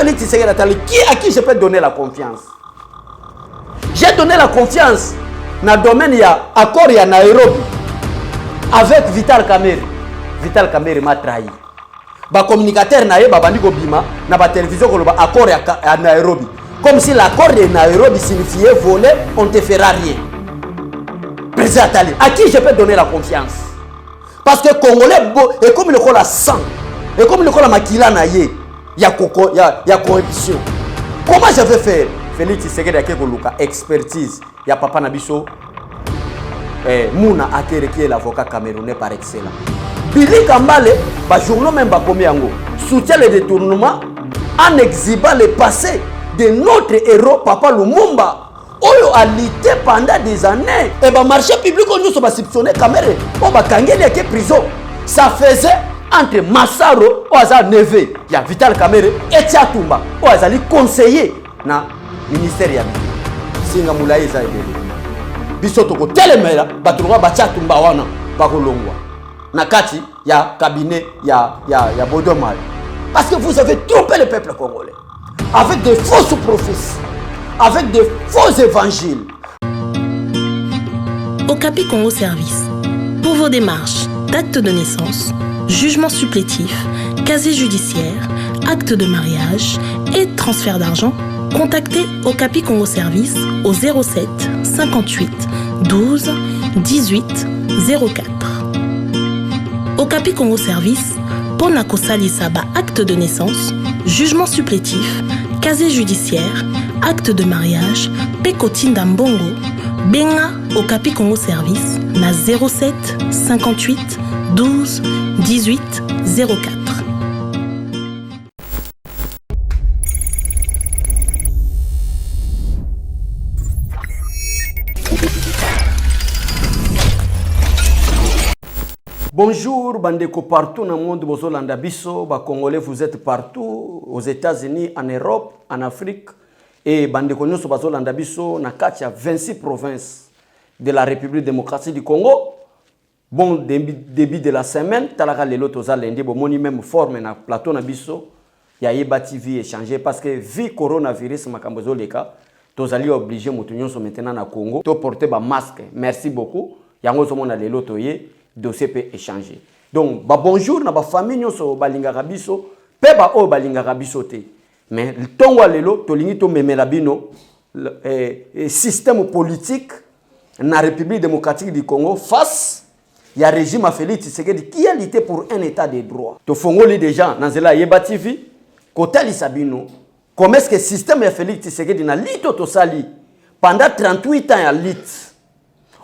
Félix Tshisekedi Atali, à qui je peux donner la confiance? J'ai donné la confiance dans le domaine il y a accord à Nairobi avec Vital Kamerhe. Vital Kamerhe m'a trahi. Les communicateurs bima na ba télévision accord à Nairobi. Comme si l'accord de Nairobi signifiait voler, on ne te fera rien. Président Atali, à qui je peux donner la confiance? Parce que Congolais, et comme le la sang, et comme le la makila na ye, il y a corruption. Comment je vais faire? Félix Tshisekedi Luka expertise, il y a papa Nabiso, Mouna Akere qui est l'avocat camerounais par excellence. Billy Kambale, le journal même soutient le détournement en exhibant le passé de notre héros Papa Lumumba. Oyo a lutté pendant des années. Et le marché public, on a soupçonné Kamerhe. On a kangeli à prison. Ça faisait entre Massaro, Oaza Neve, il y a Vital Kamerhe et Tchatumba, Oaza conseiller na ministère ya Singa Moulaye za ebele. Biso toko telemela batulwa ba Tchatumba wana bakolongwa. Na kati ya cabinet ya Bodomal. Parce que vous avez trompé le peuple congolais avec des fausses prophéties, avec des faux évangiles. Okapi Congo Service. Pour vos démarches d'actes de naissance, jugement supplétif, casier judiciaire, acte de mariage et transfert d'argent, contactez Okapi Congo Service au 07 58 12 18 04. Okapi Congo Service, Pona Kosali Saba acte de naissance, jugement supplétif, casier judiciaire, acte de mariage, Pekotinda Mbongo, Benga Okapi Congo Service, na 07 58 12 18 04. Bonjour, bandeko partout dans le monde, bozolanda biso, ba Congolais, vous êtes partout, aux États-Unis, en Europe, en Afrique, et bandeko nyoso bazolanda biso na kati ya 26 provinces de la République démocratique du Congo. Bon début de la semaine, talaka lelo toza lundi, bo moni même forme na plateau na biso, ya Yeba TV échanger parce que vu coronavirus makambo zoleka, tozali obligé mutu nyonso maintenant na Congo, to porter ba masque. Merci beaucoup. Yango zo mona lelo toye dossier peut échanger. Donc, bonjour na ba famille nyonso balingaka biso, pe ba o balingaka biso te. Mais le tongo lelo tolingi to memela bino système politique na République démocratique du Congo face il y a régime à Félix Tshisekedi qui a lutté pour un état de droit. To fongoli déjà dans la Yeba TV, kotali sabino, comment est-ce que le système de Félix Tshisekedi na lito to sali pendant 38 ans à lit.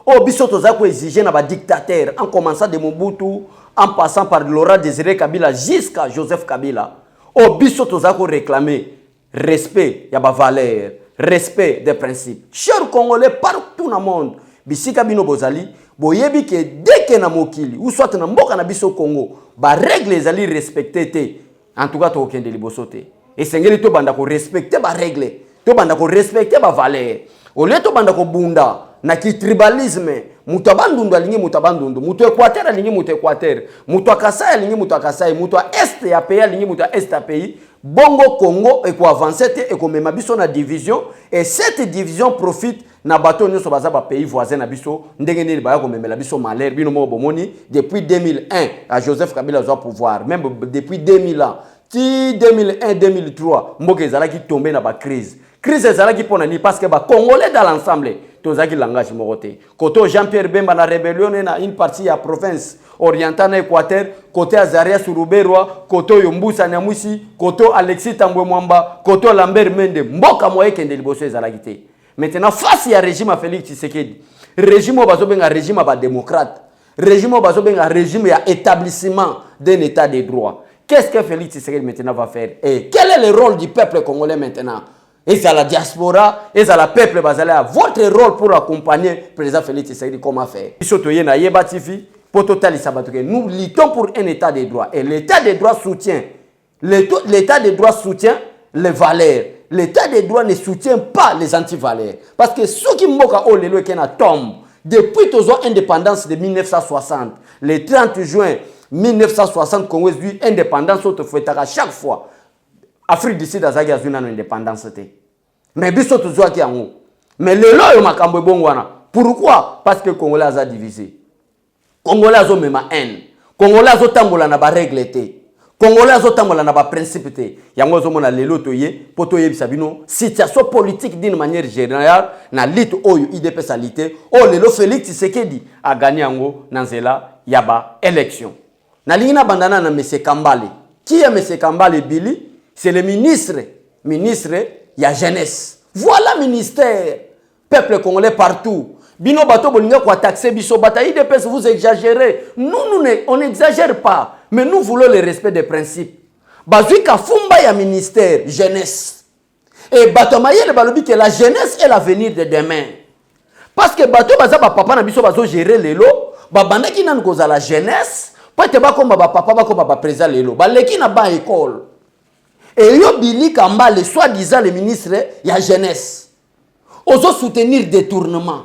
Oh, biso tozako exigé na ba dictateur en commençant de Mobutu en passant par Laurent Désiré Kabila jusqu'à Joseph Kabila. Oh, biso tozako réclamer respect ya ba valeur, respect des principes. Chers Congolais partout dans le monde, bisika bino bozali, boyebi ke dès que na mokili ou soit na mboka na biso Congo, ba règles ezali respecté te. En tout cas to okende liboso te. Et sengeli to banda ko respecter ba règles, to banda ko respecter ba valeur. Ole to banda ko bunda na ki tribalisme, mutu abandundu alingi mutu abandundu, mutu Équateur alingi mutu Équateur, mutu akasai alingi mutu akasai, mutu est ya pays alingi mutu est ya pays. Bongo Congo et ko avancer te et ko mema biso na division et cette division profite na bateau nyoso baza ba pays voisin na biso ndenge nini ba ko memela biso malheur bino mo bomoni depuis 2001 à Joseph Kabila au pouvoir, même depuis 2000 ans, ti 2001 2003 mboka ezalaki tomber na ba crise. Crise ezalaki pona ni parce que ba Congolais dans l'ensemble tozaki langage moroté. Côté Jean-Pierre Bemba na rébellion na une partie ya province orientale na Équateur, côté Azaria Suruberwa, côté Yombusa Nyamwisi, côté Alexis Tambwe Mwamba, côté Lambert Mende, mboka moye kende liboso ezalaki te. Maintenant face ya régime à Félix Tshisekedi, régime bazo benga régime ba démocrate, régime bazo benga régime ya établissement d'un état de droit. Qu'est-ce que Félix Tshisekedi maintenant va faire? Et quel est le rôle du peuple congolais maintenant? Et à la diaspora, et à la peuple basalé, votre rôle pour accompagner le président Félix Tshisekedi, comment faire? Nous luttons pour un état de droit. Et l'état de droit soutient. L'état de droit soutient les valeurs. L'état de droit ne soutient pas les anti-valeurs. Parce que ceux qui moquent au lelo kena tombe depuis l'indépendance de 1960, le 30 juin 1960, Congo a eu indépendance à chaque fois. Afrique du Sud azaki azuna no indépendance te. Mais biso tuzwa ki yango. Mais lelo yo makambo bongwana. Pourquoi? Parce que Congolais a divisé. Congolais a même haine. Congolais a tambola na ba règle te. Congolais a tambola na ba principe te. Yango zo mona lelo toye poto yebisa bino situation politique d'une manière générale na lutte oyo IDPS a lité. Oh lelo Félix Tshisekedi a gagné yango na nzela yaba élection. Na lingina bandana na M. Kambale. Qui est M. Kambale Billy? C'est le ministre ya jeunesse. Voilà ministère peuple congolais partout. Bino bato bolinga kwa taxer biso bata IDPS vous exagérez. Nous on n'exagère pas, mais nous voulons le respect des principes. Bazui ka fumba ya ministère jeunesse. Et bato mayele balobi que la jeunesse est l'avenir de demain. Parce que bato baza ba papa na biso bazo gérer lelo, ba bandaki nan koza la jeunesse, peut-être ba komba ba papa ba komba ba président lelo. Ba leki na ba école. Et yo Billy Kambale, soi-disant le ministre ya jeunesse. Ozo soutenir détournement.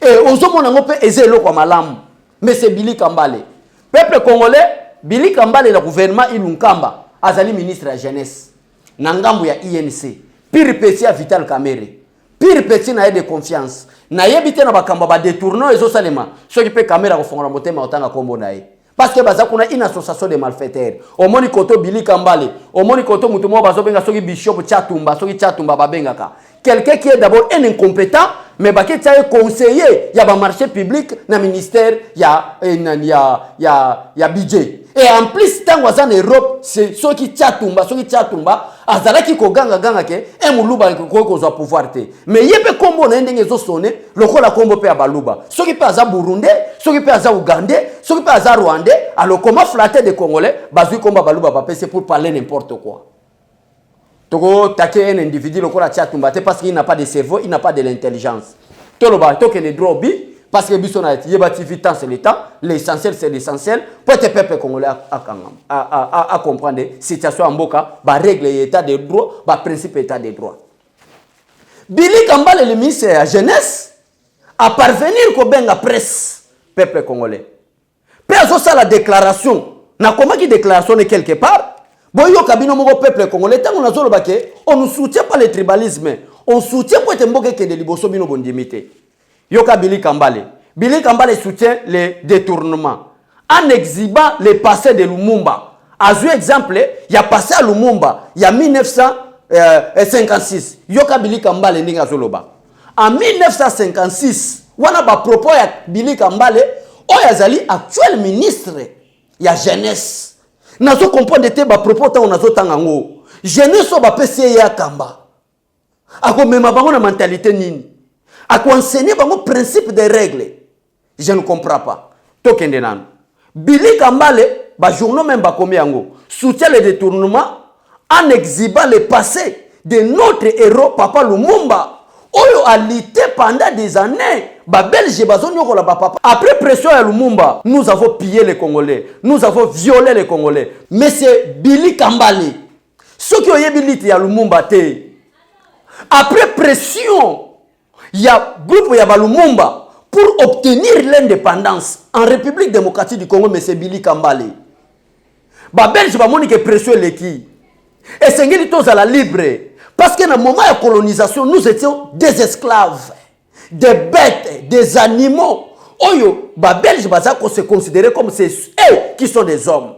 Et ozo monango pe ezelo kwa malamu. Mais c'est Billy Kambale. Peuple congolais, Billy Kambale le gouvernement Ilunkamba, azali ministre ya jeunesse. Nangambu ya INC. Pire petit ya Vital Kamerhe. Pire petit na de confiance. Na yebite na bakamba ba détournement ezo salema. Soki pe Kamera ko fongola motema otanga kombo na ye. Parce que baza kuna une association de malfaiteurs. Au moni koto Billy Kambale, au moni koto mutumo bazo benga soki bishop Tchatumba, soki Tchatumba babengaka. Quelqu'un qui est d'abord un incompétent, mais qui est conseiller, il y a un marché public, na ministère, il y a budget. Et en plus, tant que en Europe, c'est ceux qui Tchatumba, azala ki ko ganga ke, un muluba ko zo pouvoir te. Mais yebe kombo na ndenge zo sonné, lokola kombo pe abaluba. Ceux qui pe aza Burundais, ceux qui pe aza Ougandais, ceux qui pe aza Rwandais, alors comment flatter des Congolais, bazui komba baluba ba c'est pour parler n'importe quoi. Toko taquer un individu lokola Tchatumba parce qu'il n'a pas de cerveau, il n'a pas de l'intelligence. Toloba toke les drobi parce que bisona yebati vitan c'est le temps, l'essentiel c'est l'essentiel pour te peuple congolais à comprendre situation en boka, ba règle état de droit, ba principe état de droit. Billy Kambale le ministre de la jeunesse à parvenir ko benga presse peuple congolais. Peso ça la déclaration, na comment qui déclaration est quelque part. Boyo kabino moko peuple congolais tango na zolo bake on ne soutient pas le tribalisme, on soutient pour être mboke ke de liboso bino bondimité. Yoka Billy Kambale. Billy Kambale soutient les détournements en exhibant le passé de Lumumba. À ce exemple, il y a passé à Lumumba, il y a 1956. Yoka Billy Kambale ninga zoloba. En 1956, wana ba propos ya Billy Kambale, oyazali actuel ministre ya jeunesse. Nazo comprendre te ba propos ta nazo tangango. Jeunesse ba PC ya kamba. Ako mema bango na mentalité nini? Ako enseigner bango principe des règles. Je ne comprends pas. Tokende nanu. Billy Kambale ba journaux même ba komi yango. Soutient le détournement en exhibant le passé de notre héros Papa Lumumba. Oyo a lutté pendant des années. Ba Belge bazonyo ko la papa. Après pression à Lumumba, nous avons pillé les Congolais. Nous avons violé les Congolais. Mais c'est Billy Kambale. Ceux qui ont yébilité ya Lumumba te. Après pression, il y a groupe ya Lumumba pour obtenir l'indépendance en République démocratique du Congo, mais c'est Billy Kambale. Ba Belge ba moni que pression le qui. Et c'est ngeli tous à la libre. Parce que dans le moment de colonisation, nous étions des esclaves, des bêtes, des animaux. Oyo, ba Belge bazako se considérer comme c'est eux qui sont des hommes.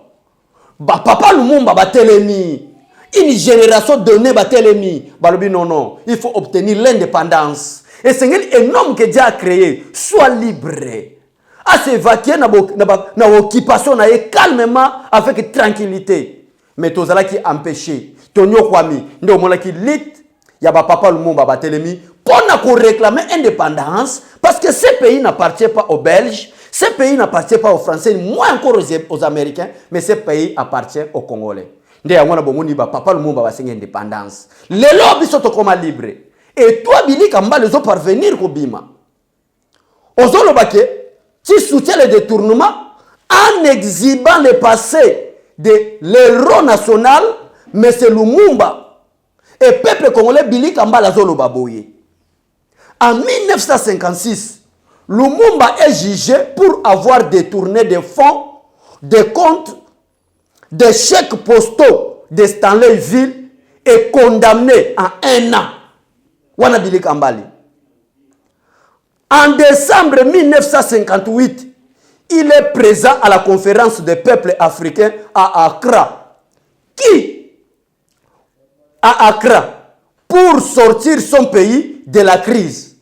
Ba Papa Lumumba ba telemi. Une génération donnée ba telemi. Balobi non, il faut obtenir l'indépendance. Et c'est un homme que Dieu a créé, soit libre. À s'évacuer na occupation calmement avec tranquillité. Mais tout ça qui empêché. Tonyo Kwami, ndo mola ki lit, ya ba Papa Lumumba ba telemi, pour réclamer indépendance, parce que ce pays n'appartient pas aux Belges, ce pays n'appartient pas aux Français, moins encore aux Américains, mais ce pays appartient aux Congolais. Nde ya mwana bomoni ba Papa Lumumba ba senga indépendance. Lelo biso to koma libre. Et toi Billy Kambale zo parvenir ko bima. Ozolo bake, tu soutiens le détournement en exhibant le passé de l'héros national. Mais c'est Lumumba. Et peuple congolais Billy Kambale zolo baboye. En 1956, Lumumba est jugé pour avoir détourné des fonds, des comptes, des chèques postaux de Stanleyville est condamné à 1 an. Wana Billy Kambale. En décembre 1958, il est présent à la conférence des peuples africains à Accra. Qui à Accra pour sortir son pays de la crise.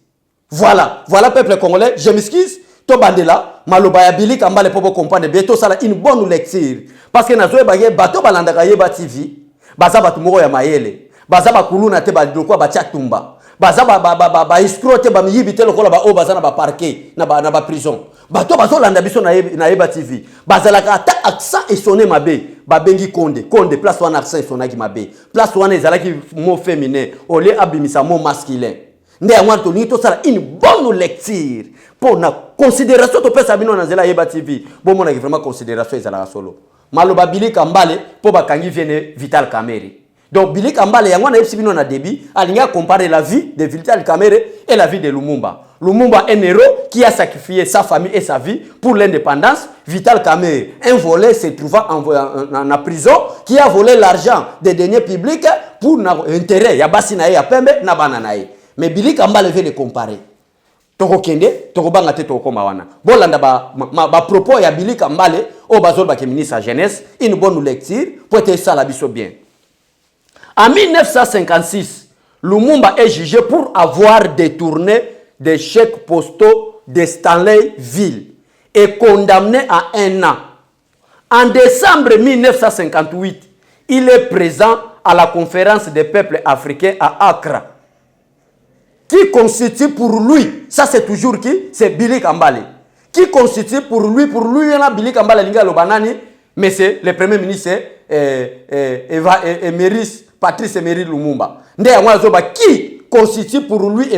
Voilà, peuple congolais, je m'excuse. Tobandela, Malobaya Billy Kambale pour comprendre bien tout ça une bonne lecture parce que nazoe bagé bato balandaka yeba TV, baza batu moko ya mayele, baza bakuluna te ba dokwa ba chatumba. Baza ba escrote ba miyibite lokola ba o baza na ba parquet na ba prison. Bato bazo landa biso na yeba TV. Baza la ka accent et sonner mabe, ba bengi konde place wana accent et sonaki mabe. Place wana ezalaki mot féminin, au lieu abimisa mot masculin. Nde ya mwanto ni to sala une bonne lecture pour na considération to pesa bino na zela yeba TV. Bon mona ki vraiment considération ezala solo. Maloba Billy Kambale po ba kangi viene Vital Kamerhe. Donc Billy Kambale yango na yebisi bino na début, alinga comparer la vie de Vital Kamerhe et la vie de Lumumba. Lumumba un héros qui a sacrifié sa famille et sa vie pour l'indépendance. Vital Kamerhe, un voleur se trouvant en prison, qui a volé l'argent des deniers publics pour intérêt. Ya basi na ye ya pembe na bana na ye. Mais Billy Kambale veut les comparer. Toko kende, toko banga te toko mawana. Bolanda ba propos ya Billy Kambale au bazol ba ministre à jeunesse, une bonne lecture pour être ça la biso bien. En 1956, Lumumba est jugé pour avoir détourné des chèques postaux de Stanleyville et condamné à 1 an. En décembre 1958, il est présent à la conférence des peuples africains à Accra. Qui constitue pour lui, ça c'est toujours qui? C'est Billy Kambale. Qui constitue pour lui, il y a Billy Kambale Linga Lobanani, mais c'est le premier ministre Patrice Emery Lumumba. Qui constitue pour lui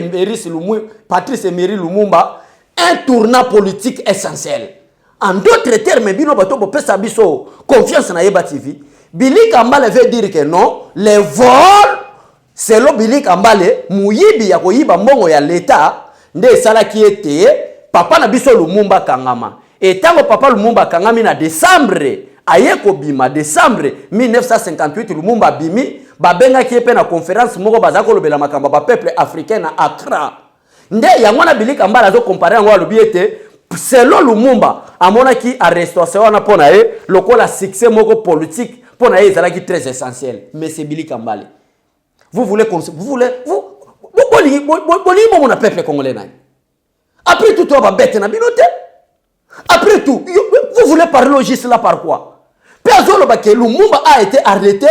Patrice Emery Lumumba un tournant politique essentiel. En d'autres termes, bino bato bo pesa biso confiance na Yeba TV. Billy Kambale veut dire que non, les vols selon Billy Kambale, muyibi ya koyiba mbongo ya l'État, nde sala qui était papa na biso Lumumba Kangama. Et tango papa Lumumba Kangami na décembre, ayeko bima décembre 1958 Lumumba bimi, babenga ki epe na conférence moko bazako lobela makamba ba peuple africain na Accra. Nde yango na Billy Kambale azo comparer yango alobi ete selon Lumumba amona ki arrestation wana pona e lokola succès moko politique pona e ezalaki très essentiel. Mais c'est Billy Kambale. Vous voulez mon peuple congolais. Après tout, on va bête na binote. Après tout, vous voulez parler au juste là par quoi? Personne que Lumumba a été arrêté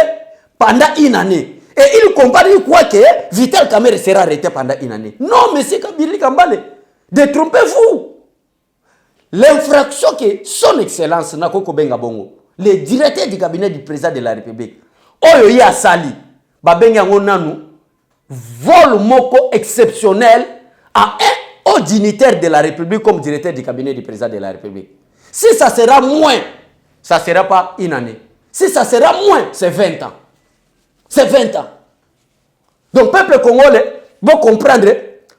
pendant 1 année. Et il compare quoi que Vital Kamerhe sera arrêté pendant 1 année. Non, monsieur Billy Kambale, détrompez-vous. L'infraction que son excellence Nakoko Benga Bongo, le directeur du cabinet du président de la République, Oyo a sali. Babenga ngonanu vol moko exceptionnel à un haut dignitaire de la République comme directeur du cabinet du président de la République. Si ça sera moins, ça ne sera pas 1 année. Si ça sera moins, c'est 20 ans. C'est 20 ans. Donc, peuple congolais, vous comprendre,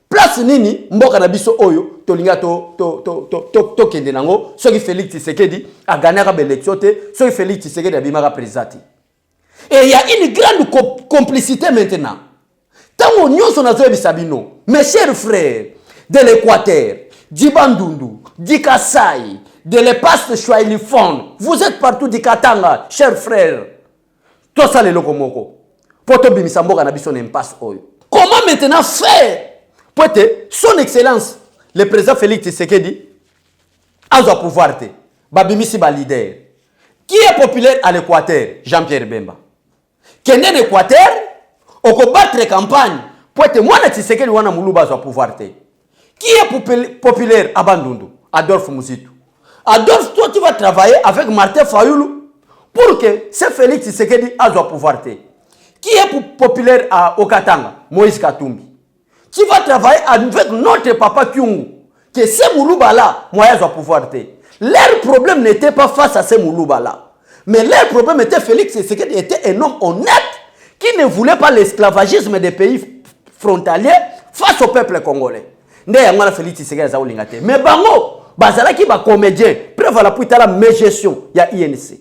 place nini, mboka na biso oyo, tolinga to kende nango, soki Félix Tshisekedi a gagné la élection, soki Félix Tshisekedi a bimara président. Et il y a une grande complicité maintenant. Tant qu'on son azoé bisabino, mes chers frères de l'Équateur, du Bandundu, du Kasaï, de l'Epaste Chouailifon, vous êtes partout du Katanga, chers frères. Tout ça les locomoko. Poto bimisambo kanabiso n'impasse oyo. Comment maintenant faire pour être son excellence, le président Félix Tshisekedi, a son pouvoir te, babimisi ba leader. Qui est populaire à l'Équateur? Jean-Pierre Bemba. Qui est en Équateur, on peut battre campagne pour être moi Tshisekedi wana muluba son pouvoir te. Qui est populaire à Bandundu? Adolphe Muzitu. Adolphe, toi tu vas travailler avec Martin Fayoulou pour que ce Félix Tshisekedi a son pouvoir te. Qui est populaire à Okatanga? Moïse Katumbi. Tu vas travailler avec notre papa Kyungu, que ce muluba là, moi a son pouvoir te. Leur problème n'était pas face à ce muluba là. Mais leur problème était Félix Tshisekedi était un homme honnête qui ne voulait pas l'esclavagisme des pays frontaliers face au peuple congolais. Mais bango, bazala qui va comédien, preuve à la puita la gestion, il y a INC.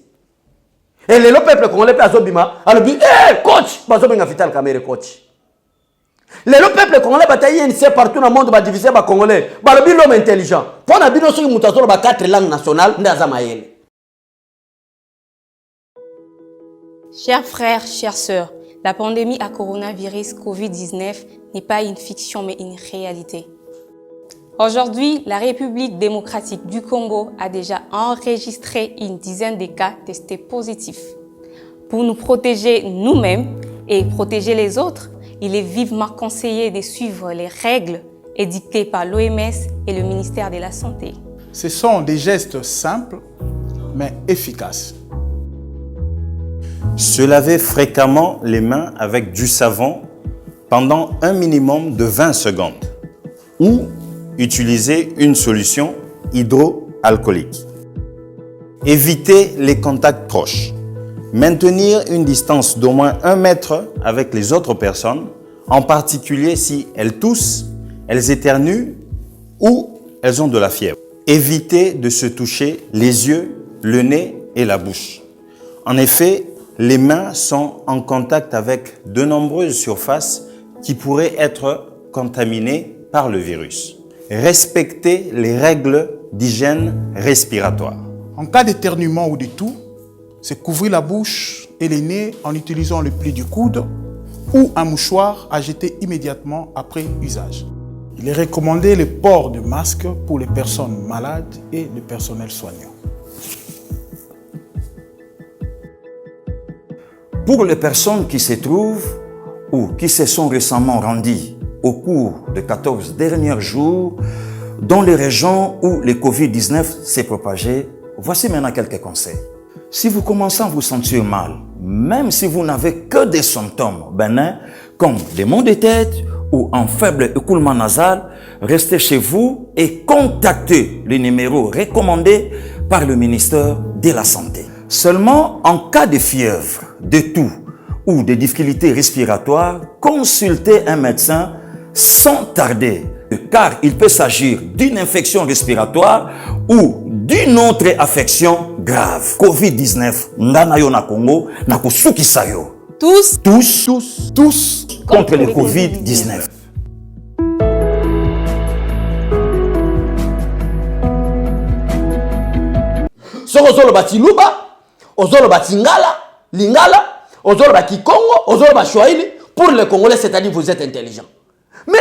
Et le peuple congolais peut azobima, alors dit coach, bazobenga Vital Kamerhe coach. Le peuple congolais bataille NC partout dans le monde ba diviser ba congolais, ba l'homme intelligent. Pour na bino soki mutazo ba 4 langues nationales ndaza mayele. Chers frères, chères sœurs, la pandémie à coronavirus Covid-19 n'est pas une fiction mais une réalité. Aujourd'hui, la République démocratique du Congo a déjà enregistré une dizaine de cas testés positifs. Pour nous protéger nous-mêmes et protéger les autres, il est vivement conseillé de suivre les règles édictées par l'OMS et le ministère de la Santé. Ce sont des gestes simples mais efficaces. Se laver fréquemment les mains avec du savon pendant un minimum de 20 secondes ou utiliser une solution hydroalcoolique. Éviter les contacts proches. Maintenir une distance d'au moins 1 mètre avec les autres personnes, en particulier si elles toussent, elles éternuent ou elles ont de la fièvre. Éviter de se toucher les yeux, le nez et la bouche. En effet, les mains sont en contact avec de nombreuses surfaces qui pourraient être contaminées par le virus. Respecter les règles d'hygiène respiratoire. En cas d'éternuement ou de toux, c'est couvrir la bouche et les nez en utilisant le pli du coude ou un mouchoir à jeter immédiatement après usage. Il est recommandé le port de masque pour les personnes malades et le personnel soignant. Pour les personnes qui se trouvent ou qui se sont récemment rendues au cours des 14 derniers jours dans les régions où le Covid-19 s'est propagé, voici maintenant quelques conseils. Si vous commencez à vous sentir mal, même si vous n'avez que des symptômes bénins comme des maux de tête ou un faible écoulement nasal, restez chez vous et contactez le numéro recommandé par le ministère de la Santé. Seulement en cas de fièvre, de toux ou de difficultés respiratoires, consultez un médecin sans tarder, car il peut s'agir d'une infection respiratoire ou d'une autre affection grave. Covid-19, nganayo na Congo, na kusukisa yo. Tous contre le Covid-19. Soko bati luba, ozolo bati lingala, ozolo bati Congo, ozolo bati Swahili. Pour les Congolais, c'est-à-dire vous êtes intelligents. Mais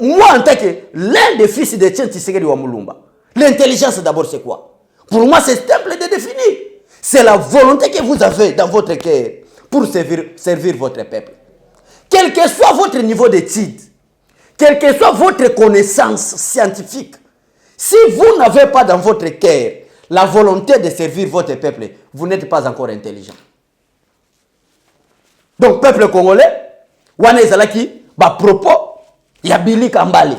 moi, en tant que l'un des fils de Tien Tshisekedi wa Mulumba, l'intelligence d'abord c'est quoi? Pour moi, c'est simple de définir. C'est la volonté que vous avez dans votre cœur pour servir votre peuple. Quel que soit votre niveau d'études, quelle que soit votre connaissance scientifique, si vous n'avez pas dans votre cœur la volonté de servir votre peuple, vous n'êtes pas encore intelligent. Donc, peuple congolais, wana ezalaki ba propos ya Billy Kambale.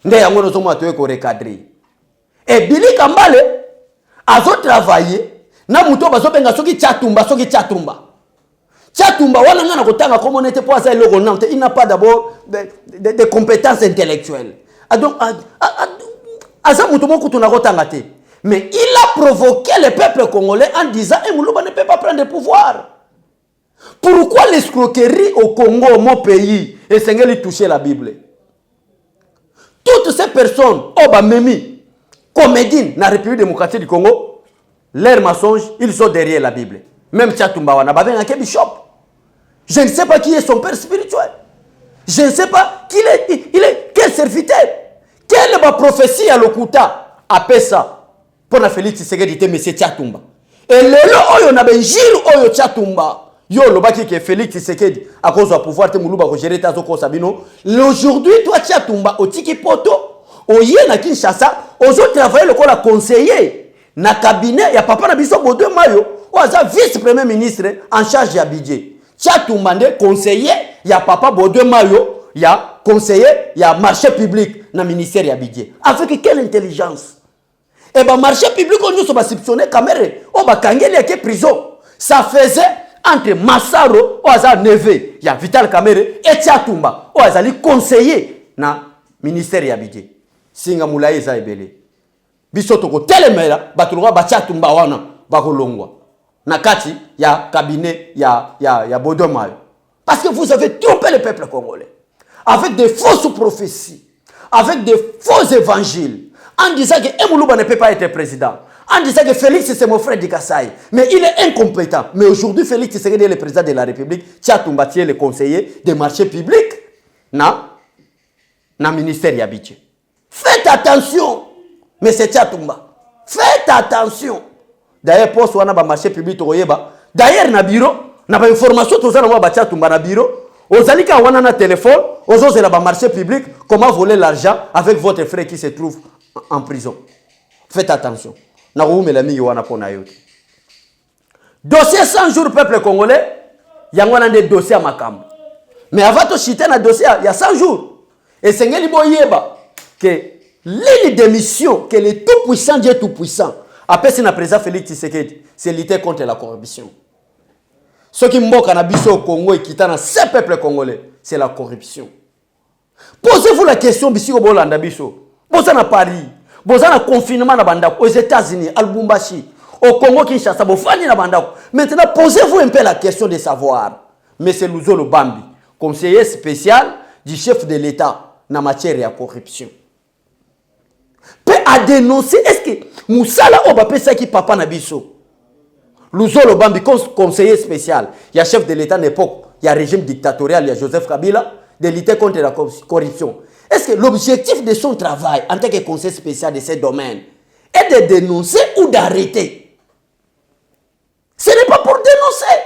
Nde yango nozomo atoye ko recadrer. Et Billy Kambale azo travailler na muto bazo benga soki Tchatumba. Tchatumba wana ngana kotanga comme on était pas ça le Ronante, il n'a pas d'abord de compétences intellectuelles. Donc aza muto moko tuna kotanga te. Mais il a provoqué le peuple congolais en disant Moulouba ne peut pas prendre le pouvoir. Pourquoi l'escroquerie au Congo, mon pays, et Seigneur lui toucher la Bible? Toutes ces personnes, Obamemi, comédines dans la République démocratique du Congo, leurs mensonges, ils sont derrière la Bible. Même Tchatumba Wana, un bishop. Je ne sais pas qui est son père spirituel. Je ne sais pas qui il est quel serviteur. Quelle est ma prophétie à l'Okuta après ça? Pour la Félix Tshisekedi, M. Tchatumba. Et le lot, on a ben Gilles Oyo Tchatumba. Yo lobaki que Félix Tshisekedi à cause du pouvoir te muluba ko gérer ta zoko sabino. Aujourd'hui toi Tchatumba au tiki poto oye na Kinshasa ozo travailler le kola conseiller na cabinet ya papa na biso Baudouin Mayo o aza vice premier ministre en charge ya budget. Tchatumba nde conseiller ya papa Baudouin Mayo ya conseiller ya marché public na ministère ya budget. Avec quelle intelligence? Et ba marché public on nous so ba soupçonner Kamerhe o ba kangeli ya ke prison. Ça faisait entre Massaro, Oaza Neve, il y a Vital Kamerhe, et Tchatumba, Oaza li conseiller na ministère ya budget. Singa Moulaye za ebele. Biso toko telemela, batulwa ba Tchatumba wana, bakolongwa. Nakati, il y a cabinet, il y a Bodomayo. Parce que vous avez trompé le peuple congolais. Avec des fausses prophéties, avec des faux évangiles, en disant que Emoulouba ne peut pas être président, en disant que Félix c'est mon frère Dikassai, mais il est incompétent. Mais aujourd'hui, Félix Tshisekedi est le président de la République, Tchatumba est le conseiller des marchés publics, na ministère Yabitche. Faites attention, mais c'est Tchatumba. Faites attention. D'ailleurs, pour soi, na marché public, d'ailleurs, na bureau, na ba information, tout ça, na ba Tchatumba na bureau. Aux alika wana na téléphone, aux autres là marché public, comment voler l'argent avec votre frère qui se trouve en prison. Faites attention. Na roumé la mi wana pona yote. Dossier 100 jours peuple congolais, yangwana des dossiers à makam. Mais avant de chiter un dossier, il y a 100 jours. Et c'est ngeli boyeba que l'île de mission que le tout puissant Dieu tout puissant après c'est na président Félix Tshisekedi, c'est lutter contre la corruption. Ce qui mboka na biso au Congo et qui dans ces peuples congolais, c'est la corruption. Posez-vous la question bisiko bolanda biso. Boza na Paris, boza na confinement na bandako aux États-Unis, à Lubumbashi, au Congo Kinshasa, bofani na bandako. Maintenant, posez-vous un peu la question de savoir. Mais c'est Luzolo Bambi, conseiller spécial du chef de l'État en matière de corruption. Peut à dénoncer, est-ce que Moussala Obapesa qui papa na biso? Luzolo Bambi, conseiller spécial, il y a chef de l'État à l'époque, il y a régime dictatorial, il y a Joseph Kabila, de lutter contre la corruption. Est-ce que l'objectif de son travail en tant que conseiller spécial de ces domaines est de dénoncer ou d'arrêter? Ce n'est pas pour dénoncer.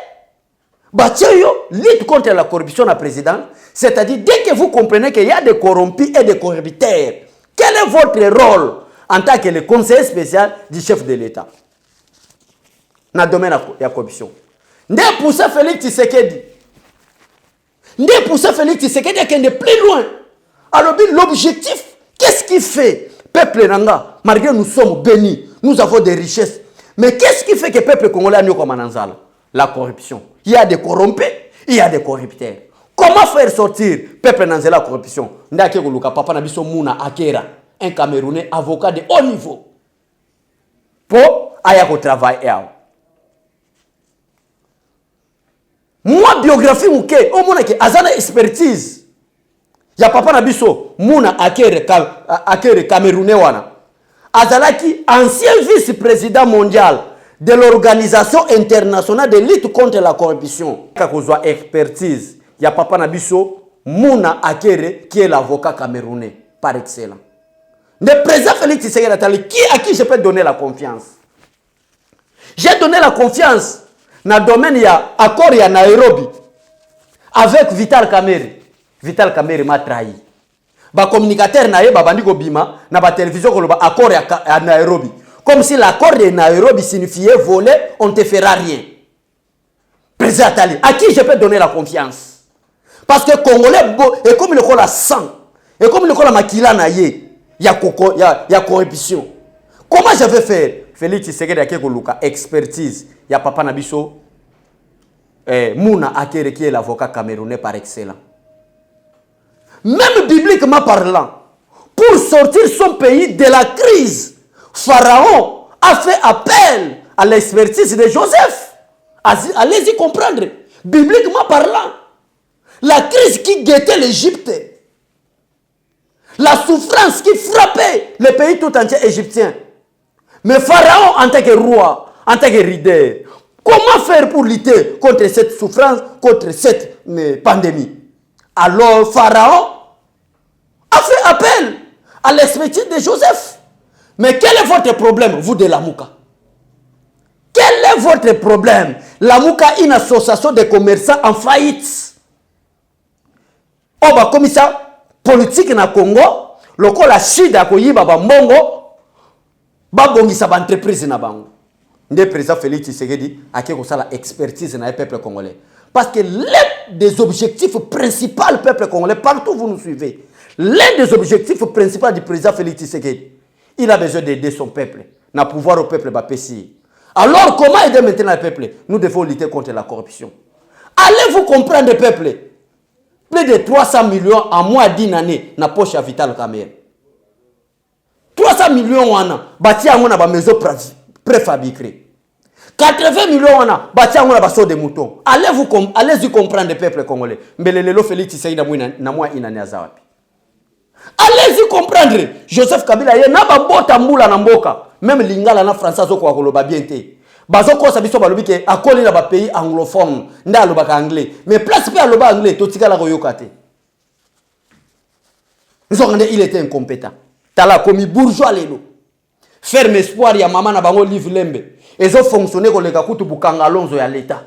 Batiayo, lutte contre la corruption à président, c'est-à-dire dès que vous comprenez qu'il y a des corrompus et des corrupteurs, quel est votre rôle en tant que le conseiller spécial du chef de l'État dans le domaine de la corruption? N'est poussé Félix Tshisekedi. N'est poussé Félix Tshisekedi qui est plus loin. Alors l'objectif, qu'est-ce qu'il fait? Peuple Nanga, malgré nous sommes bénis, nous avons des richesses. Mais qu'est-ce qui fait que le peuple congolais a comme Ananzala? La corruption. Il y a des corrompus, il y a des corrupteurs. Comment faire sortir le peuple Nanzala la corruption? Ndake Koluka, papa Nabiso Mouna Akera, un Camerounais avocat de haut niveau. Pour aller au travail. Moi, biographie, au moins que Azana expertise. Il y a papa Nabiso Mouna Akere Camerounais wana. Azalaki, ancien vice-président mondial de l'Organisation internationale de lutte contre la corruption. Kakozwa expertise. Il y a papa Nabiso Mouna Akere qui est l'avocat camerounais par excellence. Le président Félix Tshisekedi à qui je peux donner la confiance? J'ai donné la confiance dans le domaine il y a accord à Nairobi avec Vital Kamerhe. Vital Kamerhe m'a trahi. Ba communicateur naé ba bandiko bima na ba télévision ko ba accord à Nairobi. Comme si l'accord de Nairobi signifiait voler, on ne te fera rien. Président Attali, à qui je peux donner la confiance? Parce que Congolais et comme le la sang et comme le la makila naé, il y a corruption. Comment je vais faire? Félix Tshisekedi Akeko Luka expertise. Il y a papa Nabiso Mouna Akere qui est l'avocat camerounais par excellence. Même bibliquement parlant, pour sortir son pays de la crise, Pharaon a fait appel à l'expertise de Joseph. Allez-y comprendre. Bibliquement parlant, la crise qui guettait l'Égypte, la souffrance qui frappait le pays tout entier égyptien. Mais Pharaon en tant que roi, en tant que leader, comment faire pour lutter contre cette souffrance, contre cette pandémie? Alors Pharaon a fait appel à l'expertise de Joseph. Mais quel est votre problème, vous de Lamouka? Quel est votre problème? Lamouka est une association de commerçants en faillite. Oh, bah, comme ça, politique na Congo, le la Chine a koyi baba mbongo, babongisa ba entreprise na bango. Le président Félix Tshisekedi a qui ça la expertise dans le peuple congolais. Parce que l'un des objectifs principaux du peuple congolais, partout où vous nous suivez, l'un des objectifs principaux du président Félix Tshisekedi, il a besoin d'aider son peuple, n'a pouvoir au peuple Bapessi. Alors comment aider maintenant le peuple? Nous devons lutter contre la corruption. Allez-vous comprendre le peuple? Plus de 300 millions en moins d'une année dans la poche à Vital Kamerhe. 300 millions en an, bâti à mon maison préfabriquée. 80 millions on a bâti on a basso de moutons. Allez-y comprendre le peuple congolais. Mbelelelo Félix Tshisekedi na moi inania zawapi. Allez-y comprendre. Joseph Kabila ye na babota mbula na mboka. Même lingala na français zo ko koloba bien te. Bazo ko sabiso balobi ke akoli na ba pays anglophone nda alobaka anglais. Mais place pe aloba anglais to tikala ko yokate. Il était incompétent. Tala komi bourgeois lelo. Ferme espoir ya mama na bango livre lembe. Ezo fonctionner ko leka kutu bukanga lonzo ya l'état.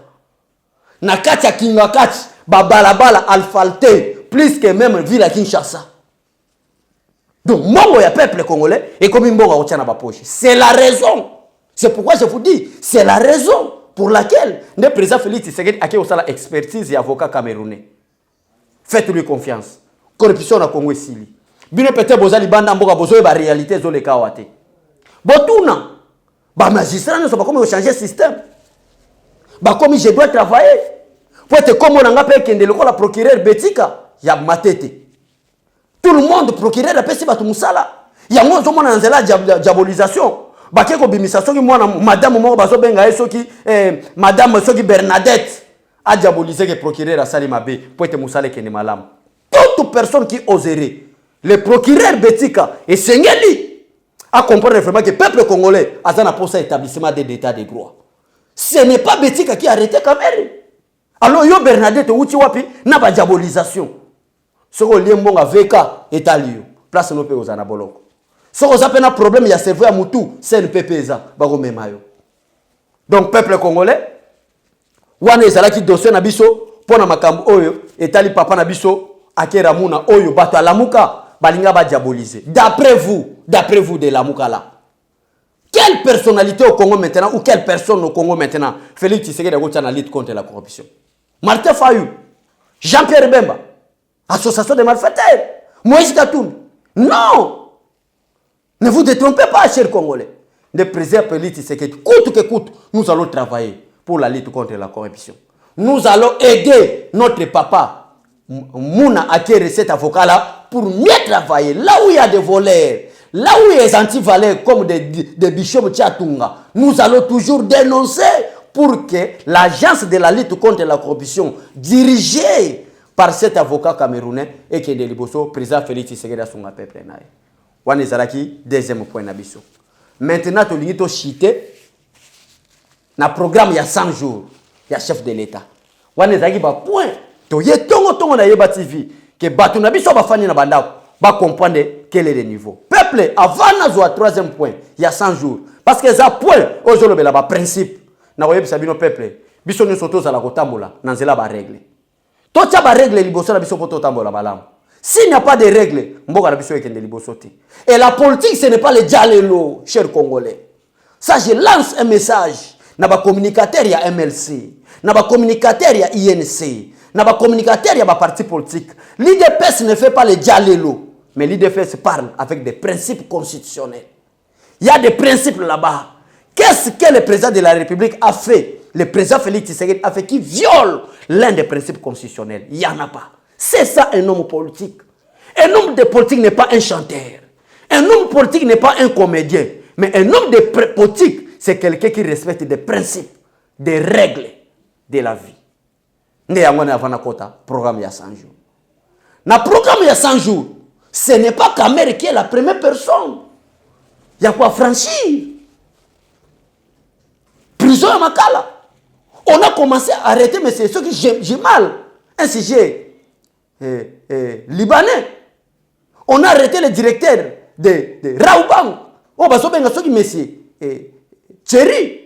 Na kati ya kinga kati ba balabala alfalte plus que même ville à Kinshasa. Donc mongo ya peuple congolais et comme mbongo otia na ba poche. C'est la raison. C'est pourquoi je vous dis, c'est la raison pour laquelle le président Félix Tshisekedi a fait la expertise et avocat camerounais. Faites-lui confiance. Corruption na Congo esili. Bino peut-être bozali banda mboka bozo ba réalité zo le kawate. Botuna ba magistrat ne sont pas comme changer système. Ba comme je dois travailler. Pour être comme on a payé kende le procureur Betika ya matete. Tout le monde procureur a payé ba tumusala. Ya ngo zo mona nzela diabolisation. Ba ke ko bimisa soki mwana madame mo bazo benga soki madame soki Bernadette a diabolisé que procureur a sali mabe pour être musala kende malam. Toute personne qui oserait le procureur Betika et Sengeli à comprendre vraiment que le peuple congolais a un poste établissement d'état de droit. Ce n'est pas Betika qui a arrêté Kamere. Alors, yo Bernadette Outi Wapi n'a pas de diabolisation. Ce que l'on a vécu est à l'IO. Place nos pays aux anaboloko. Ce qu'on a un problème, il y a cerveau à Moutou, c'est le PPSA. Donc, peuple congolais, wane ezalaki dossier na biso pona makambo oyo etali papa na biso akera muna oyo bato alamuka balinga ba diaboliser. D'après vous de Lamuka là. Quelle personnalité au Congo maintenant ou quelle personne au Congo maintenant Félix Tshisekedi a na lutte contre la corruption? Martin Fayou, Jean-Pierre Bemba, association de malfaiteurs, Moïse Katoum. Non! Ne vous détrompez pas, chers Congolais. Le président Félix Tshisekedi, coûte que coûte, nous allons travailler pour la lutte contre la corruption. Nous allons aider notre papa Mouna Akere, cet avocat-là, pour mieux travailler. Là où il y a des voleurs, là où il y a des anti-valeurs comme des bichots Tchatunga, nous allons toujours dénoncer pour que l'agence de la lutte contre la corruption, dirigée par cet avocat camerounais, et qui est de Liboso, président Félix Tshisekedi a son peuple. Wane Zaraki, deuxième point nabiso. Maintenant, tu as chité, dans le programme, il y a 100 jours, il y a chef de l'État. Wane Zaraki, point. Tu as tongo na yeba TV, que batu nabiso ba fani na bandako, ba comprendre quel est le niveau. Peuple, avant na zo troisième point, il y a 100 jours. Parce que ça point, aujourd'hui, il y a un principe. Na oyebi sabino peuple, biso ni soto za la kotambola, na nzela ba règle. Tocha ba règle liboso na biso poto tambola malamu. S'il n'y a pas de règles, mboka na biso ekende liboso te. Et la politique, ce n'est pas le dialogue, chers Congolais. Ça, je lance un message. Na ba communicateur ya MLC, na ba communicateur ya INC, na ba communicateur ya ba parti politique. L'IDPS ne fait pas le dialogue, mais l'IDPS parle avec des principes constitutionnels. Il y a des principes là-bas. Qu'est-ce que le président de la République a fait? Le président Félix Tshisekedi a fait qui viole l'un des principes constitutionnels. Il n'y en a pas. C'est ça un homme politique. Un homme de politique n'est pas un chanteur. Un homme politique n'est pas un comédien. Mais un homme de politique, c'est quelqu'un qui respecte des principes, des règles de la vie. Nous avons un programme il y a 100 jours. Dans le programme il y a 100 jours, ce n'est pas Kamere qui est la première personne. Il y a quoi franchir? Prison à Makala. On a commencé à arrêter, mais c'est ce que j'ai mal. Un sujet libanais. On a arrêté le directeur de Raoubang. On va sauver un monsieur Thierry.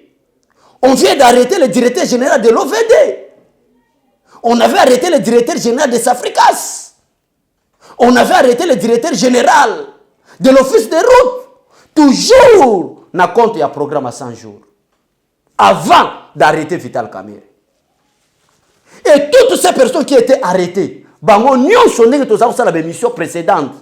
On vient d'arrêter le directeur général de l'OVD. On avait arrêté le directeur général de Safricas. On avait arrêté le directeur général de l'office de route. Toujours, na compte il y a un programme à 100 jours. Avant d'arrêter Vital Kamerhe. Et toutes ces personnes qui étaient arrêtées, nous sonné que nous avons la mission précédente.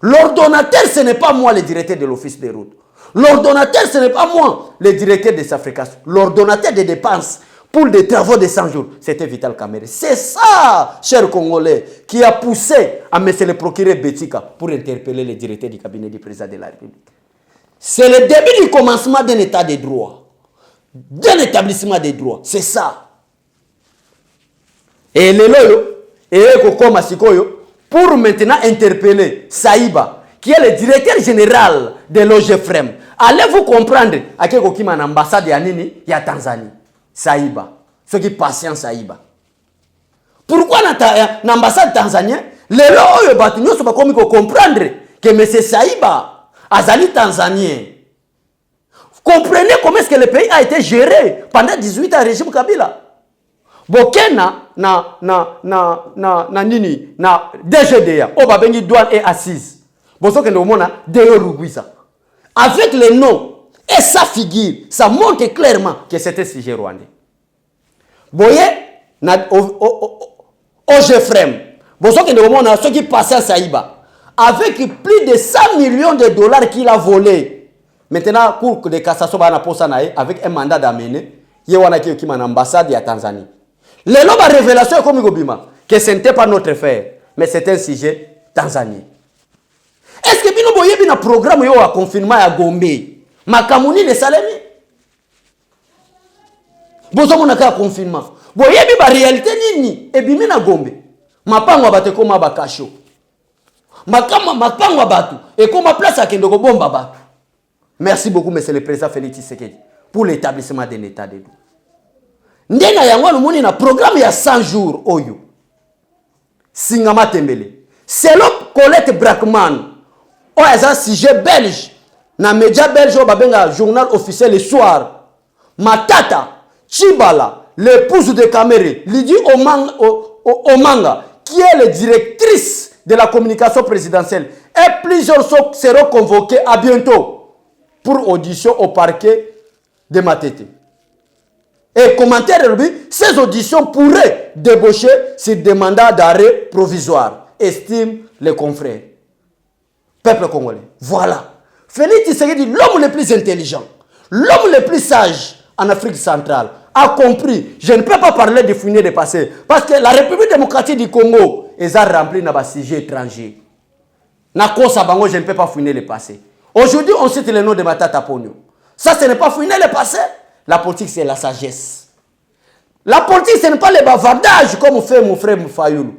L'ordonnateur, ce n'est pas moi le directeur de l'office de route. L'ordonnateur, ce n'est pas moi le directeur des Africas. L'ordonnateur des dépenses pour des travaux de 100 jours, c'était Vital Kamerhe. C'est ça, chers Congolais, qui a poussé à M. le procureur Betika pour interpeller le directeur du cabinet du président de la République. C'est le début du commencement d'un état de droit. d'un établissement des droits. C'est ça. Et le loyo, et comme Sikoyo, pour maintenant interpeller Saïba, qui est le directeur général de l'OGFREM. Allez-vous comprendre à quel moment une ambassade il y a Tanzanie. Saïba. Ce qui patient Saïba. Pourquoi l'ambassade tanzanienne, les loyo batunyo sont pas comme comprendre que M. Saïba azali tanzanien. Comprenez comment est-ce que le pays a été géré pendant 18 ans régime Kabila. Bokena na DGDA, Obabengi douane et assise. Boso que nous mona Deo Rugwisa. Avec les noms et sa figure, ça montre clairement que c'était sujet rwandais. Boye na OGFREM. Boso que nous mona ceux qui passaient à Saïba avec plus de 100 millions de dollars qu'il a volé. Maintenant, cour de cassation avec un mandat d'amener, il y a une ambassade à Tanzanie. Les lois de révélation comme Gobima, que ce n'était pas notre affaire, mais c'est un sujet tanzanien. Est-ce que nous voyons un programme de confinement à Gombe? Makamuni le Salemi? Vous avez un confinement. Vous voyez la réalité ni et bien na Gombe. Mapango bate koma bakasho. Mapango batu et comme place à Kendoko bomba batu. Merci beaucoup, monsieur le président Félix Tshisekedi, pour l'établissement d'un état de droit. Ndena yango lumuni na programme ya 100 jours oyo. Singama Tembele. Selon Colette Brackman, o un sujet belge na média belge o babenga journal officiel le soir. Matata Chibala, l'épouse de Kamere, Lydie Omanga, qui est la directrice de la communication présidentielle, et plusieurs seront convoqués à bientôt pour audition au parquet de Matete. Et commentaire, ces auditions pourraient débaucher sur des mandats d'arrêt provisoire, estime les confrères. Peuple congolais. Voilà. Félix Tshisekedi, l'homme le plus intelligent, l'homme le plus sage en Afrique centrale, a compris. Je ne peux pas parler de fouiner de passé. Parce que la République démocratique du Congo est remplie de sujets étrangers. Je ne peux pas fouiner le passé. Aujourd'hui, on cite le nom de Matata Ponyo. Ça, ce n'est pas fouiner le passé. La politique, c'est la sagesse. La politique, ce n'est pas le bavardage comme fait mon frère Moufayoulou.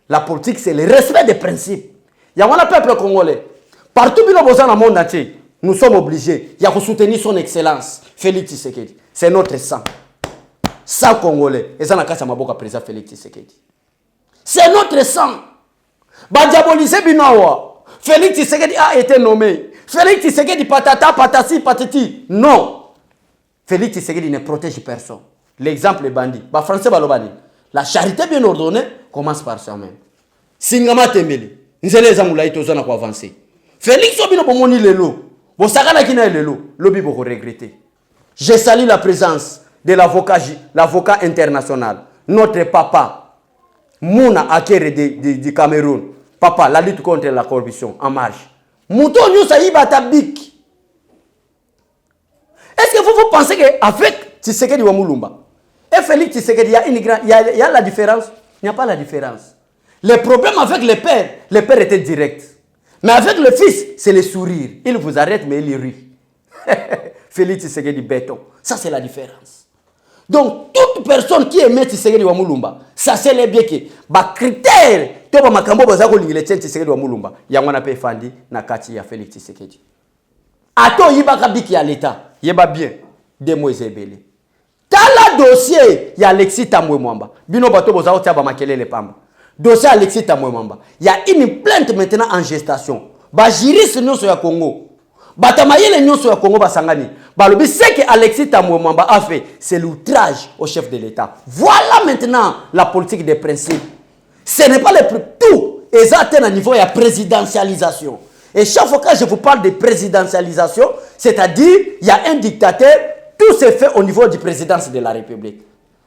La politique, c'est le respect des principes. Il y a un peuple congolais. Partout dans le monde entier, nous sommes obligés de soutenir son excellence, Félix Tshisekedi. C'est notre sang. Sang congolais. Et ça n'a qu'à s'amaboka président Félix Tshisekedi. C'est notre sang. Badiaboliser Binawa. Félix Tshisekedi a été nommé. Félix Tshisekedi patata, patati, patati. Non. Félix Tshisekedi ne protège personne. L'exemple est bandit. Bah, français balobani. La charité bien ordonnée commence par soi-même. Singama Tembele. Nzele zamulaï tozana ko avancer. Félix Obino bomoni lelo. Bo sakana kina lelo. Lobi boko regretter. Je salue la présence de l'avocat international. Notre papa Mouna Akere du Cameroun. Papa, la lutte contre la corruption en marche. Mouton Saïba Tabik. Est-ce que vous pensez qu'avec Tshisekedi Wamulumba et Félix Tshisekedi, il y a la différence? Il n'y a pas la différence. Le problème avec le père était direct. Mais avec le fils, c'est le sourire. Il vous arrête, mais il rit. Félix Tshisekedi béton. Ça, c'est la différence. Donc, toute personne qui aime Tshisekedi Wamulumba, ça c'est le bien que, bah, critère, tu vas makambo bazako l'inglétien Tshisekedi Wamulumba, yangwana pe fandi na kati ya Félix Tshisekedi. Ato yibaka biki ya l'État, yeba bien, de Moïse Ebele. Tala dossier, y a Alexis Tambwe Mwamba. Bino bato bozako tia ba makelele pamba. Dossier Alexis Tambwe Mwamba. Il y a une plainte maintenant en gestation. Ba juriste nyonso ya Congo. Batamayele nyonso ya Congo basangani. Balobi ce que Alexis Tambwe Mwamba a fait, c'est l'outrage au chef de l'État. Voilà maintenant la politique des principes. Ce n'est pas le plus tout exact à niveau de présidentialisation. Et chaque fois que je vous parle de présidentialisation, c'est-à-dire il y a un dictateur, tout se fait au niveau du présidence de la République.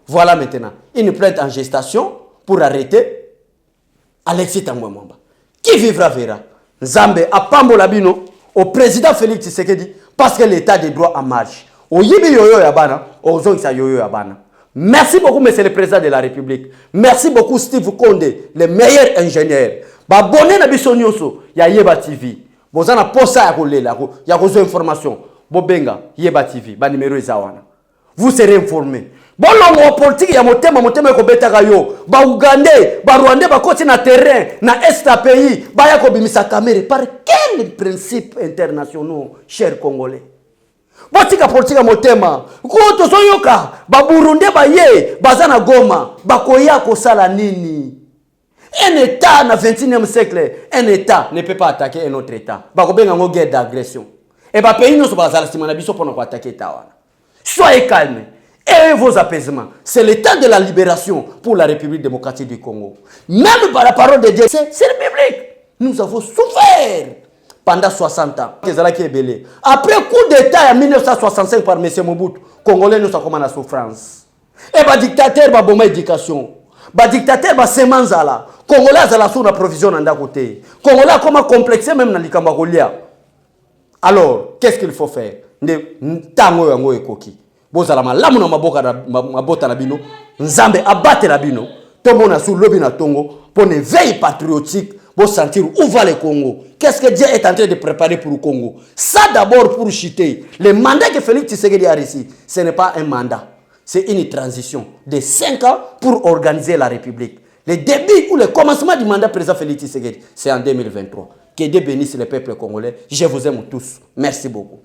Voilà maintenant une plainte en gestation pour arrêter Alexis Tambwe Mwamba. Qui vivra verra. Nzambe a pambola bino au président Félix Tshisekedi parce que l'état des droits en marche. Au yibi yoyo yabana, au zongsa yoyo yabana. Merci beaucoup, monsieur le président de la République. Merci beaucoup, Steve Kondé, le meilleur ingénieur. Abonnez na biso nyonso ya Yeba TV. Bozana posa ya kolela, ya kozo information. Bobenga Yeba TV, ba numéro ezawana. Vous serez informés. Bon, la politique, il y a motema ko betaka yo. Ba Ougandais, ba Rwandais, ba koti na terrain, na est pays, ba ya ko bimisa caméra. Par quel principe internationaux, chers Congolais? Botika politique ya motema. Ko to soyoka, ba Burundais ba ye, bazana Goma, ba koya ko sala nini? Un État na 21e siècle, un État ne peut pas attaquer un autre État. Ba ko benga ngo guerre d'agression. Et ba pays no so bazala simana biso pour attaquer État. Soyez calmes. Et vos apaisements. C'est le temps de la libération pour la République démocratique du Congo. Même par la parole de Dieu, c'est le biblique. Nous avons souffert pendant 60 ans. Après coup d'État en 1965 par M. Mobutu, Congolais nous avons la souffrance. Et le dictateur a bon éducation. Le dictateur a semanzala. Congolais a la sous la provision dans côté. Congolais a comment complexé même dans les Camerounais. Alors, qu'est-ce qu'il faut faire? Tango yango ekoki. Bozala malamu na mabota na bino, nzambe abate na bino, tombo na sous lobi na tongo, pour une veille patriotique, pour sentir où va le Congo. Qu'est-ce que Dieu est en train de préparer pour le Congo? Ça d'abord pour chuter. Le mandat que Félix Tshisekedi a reçu, ce n'est pas un mandat. C'est une transition de 5 ans pour organiser la République. Le début ou le commencement du mandat président Félix Tshisekedi, c'est en 2023. Que Dieu bénisse le peuple congolais. Je vous aime tous. Merci beaucoup.